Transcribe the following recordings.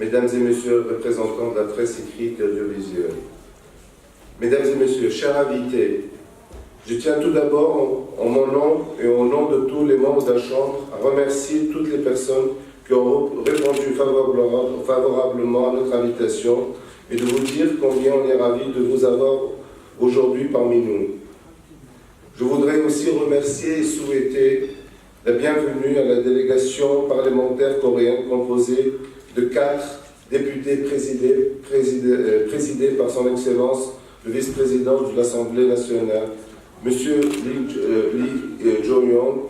Mesdames et Messieurs les représentants de la presse écrite et audiovisuelle, Mesdames et Messieurs, chers invités, je tiens tout d'abord, en mon nom et au nom de tous les membres de la Chambre, à remercier toutes les personnes qui ont répondu favorablement à notre invitation et de vous dire combien on est ravis de vous avoir aujourd'hui parmi nous. Je voudrais aussi remercier et souhaiter la bienvenue à la délégation parlementaire coréenne composée de 4 députés présidés par son Excellence le vice-président de l'Assemblée nationale, M. Lee Jo-yong,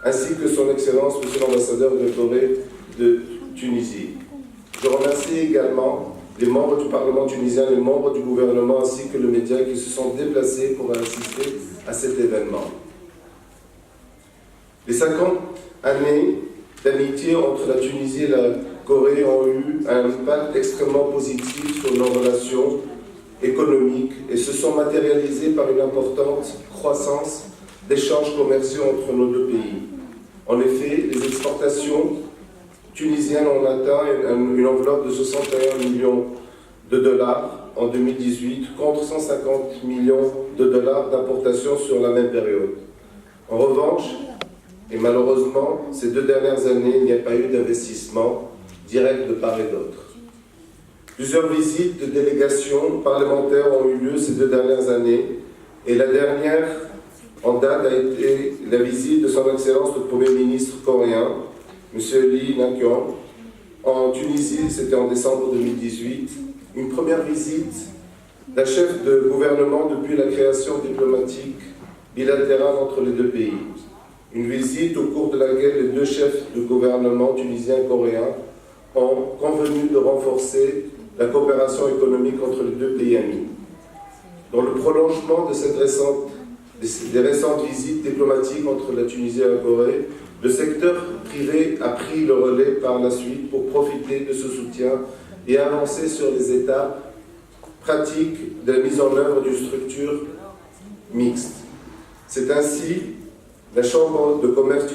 ainsi que son Excellence, M. l'ambassadeur de Corée de Tunisie. Je remercie également les membres du Parlement tunisien, les membres du gouvernement, ainsi que les médias qui se sont déplacés pour assister à cet événement. Les 50 années d'amitié entre la Tunisie et la Corée ont eu un impact extrêmement positif sur nos relations économiques et se sont matérialisées par une importante croissance d'échanges commerciaux entre nos deux pays. En effet, les exportations tunisiennes ont atteint une enveloppe de 61 millions de dollars en 2018 contre 150 millions de dollars d'importations sur la même période. En revanche, et malheureusement, ces 2 dernières années, il n'y a pas eu d'investissement direct de part et d'autre. Plusieurs visites de délégations parlementaires ont eu lieu ces 2 dernières années, et la dernière en date a été la visite de son Excellence le Premier ministre coréen, M. Lee Na-kyong, en Tunisie, c'était en décembre 2018, une première visite d'un chef de gouvernement depuis la création diplomatique bilatérale entre les deux pays. Une visite au cours de laquelle les 2 chefs de gouvernement tunisiens et coréens ont convenu de renforcer la coopération économique entre les 2 pays amis. Dans le prolongement de des récentes visites diplomatiques entre la Tunisie et la Corée, le secteur privé a pris le relais par la suite pour profiter de ce soutien et avancer sur les étapes pratiques de la mise en œuvre d'une structure mixte. C'est ainsi que la Chambre de commerce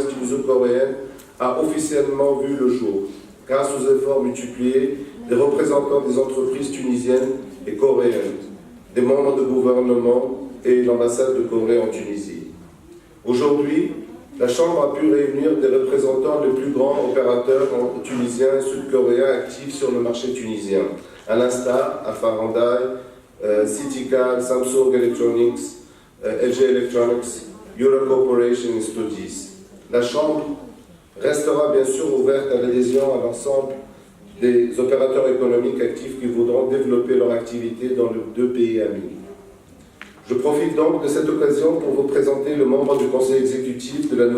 tuniso-coréenne a officiellement vu le jour, grâce aux efforts multipliés des représentants des entreprises tunisiennes et coréennes, des membres de gouvernement et l'ambassade de Corée en Tunisie. Aujourd'hui, la Chambre a pu réunir des représentants des plus grands opérateurs tunisiens et sud-coréens actifs sur le marché tunisien, à l'instar Alpha Hyundai, Citycal, Samsung Electronics, LG Electronics, Euro Corporation et Studies. La Chambre restera bien sûr ouverte à l'adhésion à l'ensemble des opérateurs économiques actifs qui voudront développer leur activité dans les 2 pays amis. Je profite donc de cette occasion pour vous présenter le membre du conseil exécutif de la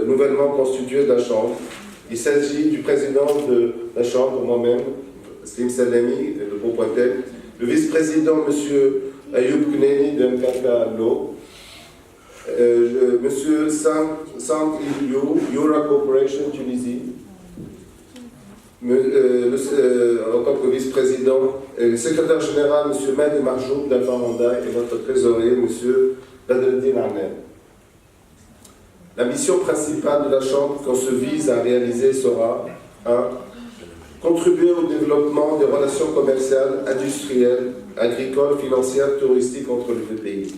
nouvellement constituée de la Chambre. Il s'agit du président de la Chambre, moi-même, Slim Salami, de Beaupointel, le vice-président, M. Ayoub Kneni de MKK Law, M. Sang Il-Liu, Euro Corporation Tunisie, en tant que vice-président, le secrétaire général, M. Mehdi Marjoub d'Alpha Hyundai et notre trésorier, M. Badreddin Arnel. La mission principale de la Chambre qu'on se vise à réaliser sera 1. Contribuer au développement des relations commerciales, industrielles, agricoles, financières, touristiques entre les 2 pays.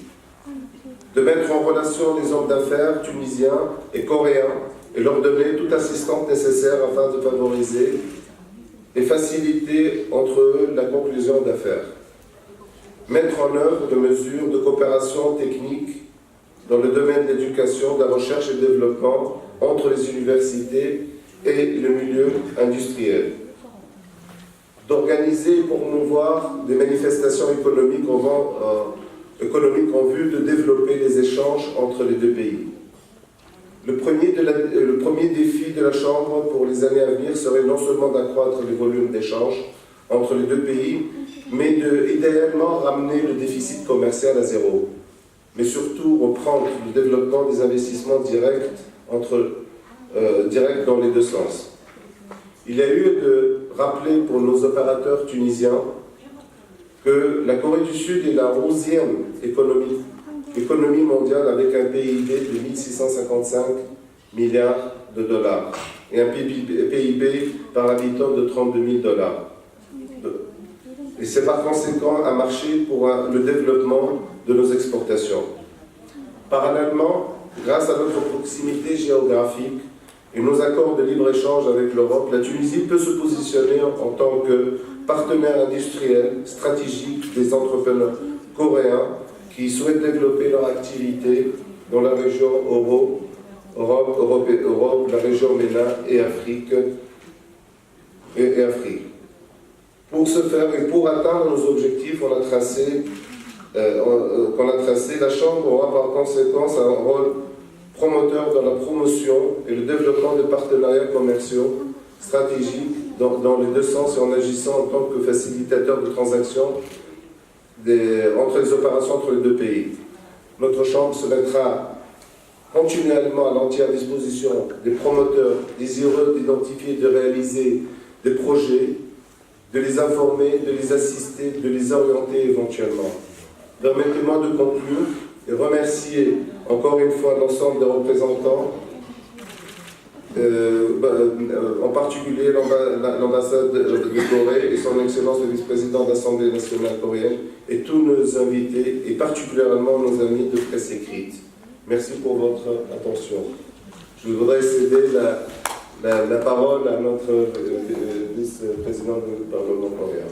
De mettre en relation les hommes d'affaires tunisiens et coréens et leur donner toute assistance nécessaire afin de favoriser et faciliter entre eux la conclusion d'affaires. Mettre en œuvre des mesures de coopération technique dans le domaine de l'éducation, de la recherche et du développement entre les universités et le milieu industriel. D'organiser et promouvoir des manifestations économiques en vue de développer les échanges entre les 2 pays. Le premier défi de la Chambre pour les années à venir serait non seulement d'accroître les volumes d'échanges entre les 2 pays, mais idéalement ramener le déficit commercial à 0. Mais surtout reprendre le développement des investissements directs dans les 2 sens. Il y a eu de rappeler pour nos opérateurs tunisiens que la Corée du Sud est la 11e économie mondiale avec un PIB de 1655 milliards de dollars. et un PIB par habitant de 32 000 $. Et c'est par conséquent un marché pour le développement de nos exportations. Parallèlement, grâce à notre proximité géographique et nos accords de libre-échange avec l'Europe, la Tunisie peut se positionner en tant que partenaire industriel stratégique des entrepreneurs coréens qui souhaitent développer leur activité dans la région Europe, la région MENA et Afrique. Pour ce faire et pour atteindre nos objectifs qu'on a tracés, la Chambre aura par conséquence un rôle promoteur dans la promotion et le développement de partenariats commerciaux stratégiques dans les deux sens et en agissant en tant que facilitateur de transactions entre les opérations entre les deux pays. Notre Chambre se mettra continuellement à l'entière disposition des promoteurs désireux d'identifier et de réaliser des projets, de les informer, de les assister, de les orienter éventuellement. Permettez-moi de conclure et remercier encore une fois l'ensemble des représentants, en particulier l'ambassade de Corée et son Excellence le vice-président de l'Assemblée nationale coréenne et tous nos invités et particulièrement nos amis de presse écrite. Merci pour votre attention. Je voudrais céder la parole à notre vice-président du Parlement coréen.